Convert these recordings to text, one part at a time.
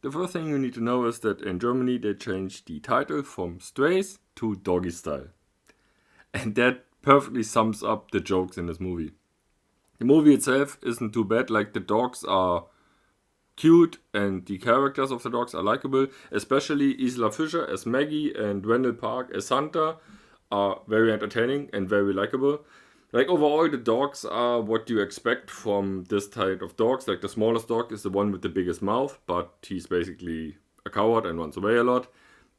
The first thing you need to know is that in Germany they changed the title from Strays to Doggy Style. And that perfectly sums up the jokes in this movie. The movie itself isn't too bad, like the dogs are cute and the characters of the dogs are likable, especially Isla Fisher as Maggie and Randall Park as Hunter are very entertaining and very likable. Like overall, the dogs are what you expect from this type of dogs. Like the smallest dog is the one with the biggest mouth, but he's basically a coward and runs away a lot.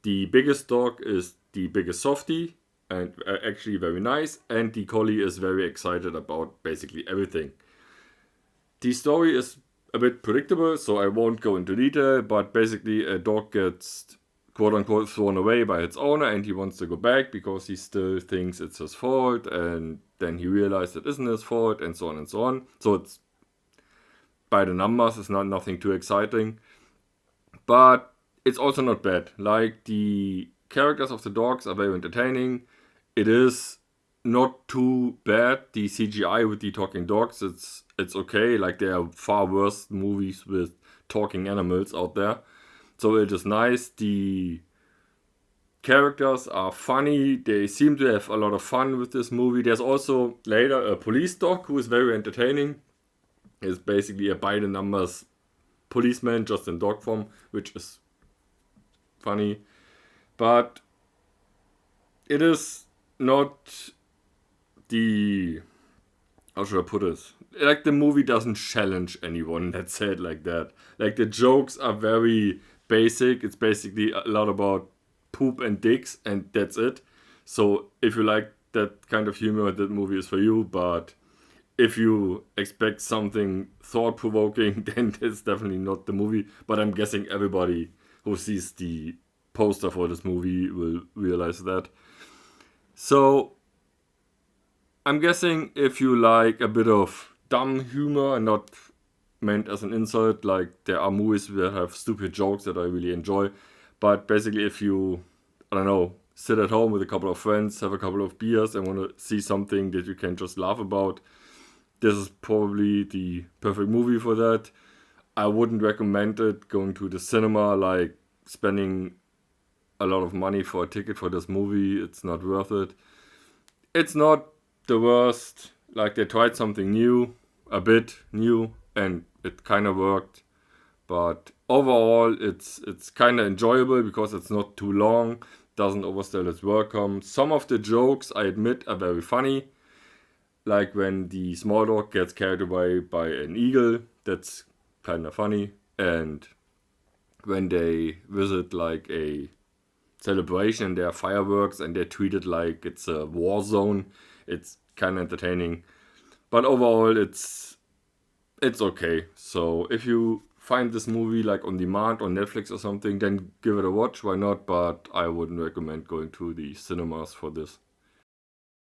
The biggest dog is the biggest softie and actually very nice. And the collie is very excited about basically everything. The story is a bit predictable, so I won't go into detail, but basically, a dog gets quote unquote thrown away by its owner and he wants to go back because he still thinks it's his fault, and then he realizes it isn't his fault, and so on and so on. So it's by the numbers, it's not nothing too exciting, but it's also not bad. Like the characters of the dogs are very entertaining. It is not too bad. The CGI with the talking dogs, it's okay. Like there are far worse movies with talking animals out there. So it is nice. The characters are funny. They seem to have a lot of fun with this movie. There's also later a police dog who is very entertaining. Is basically a by the numbers policeman just in dog form, which is funny. But it is not the, how should I put it? Like the movie doesn't challenge anyone. Let's say it like that. Like the jokes are very basic. It's basically a lot about poop and dicks, and that's it. So if you like that kind of humor, that movie is for you. But if you expect something thought provoking, then it's definitely not the movie. But I'm guessing everybody who sees the poster for this movie will realize that. So I'm guessing if you like a bit of dumb humor and not meant as an insult, like there are movies that have stupid jokes that I really enjoy. But basically, if you, I don't know, sit at home with a couple of friends, have a couple of beers, and want to see something that you can just laugh about, this is probably the perfect movie for that. I wouldn't recommend it going to the cinema, like spending a lot of money for a ticket for this movie. It's not worth it. It's not the worst. Like they tried something new, a bit new, and it kind of worked. But overall, it's kind of enjoyable because it's not too long, doesn't overstay its welcome. Some of the jokes, I admit, are very funny. Like when the small dog gets carried away by an eagle, that's kind of funny. And when they visit like a celebration, there are fireworks and they're treated like it's a war zone, it's kind of entertaining. But overall, it's okay. So if you find this movie like on demand on Netflix or something, then give it a watch. Why not? But I wouldn't recommend going to the cinemas for this.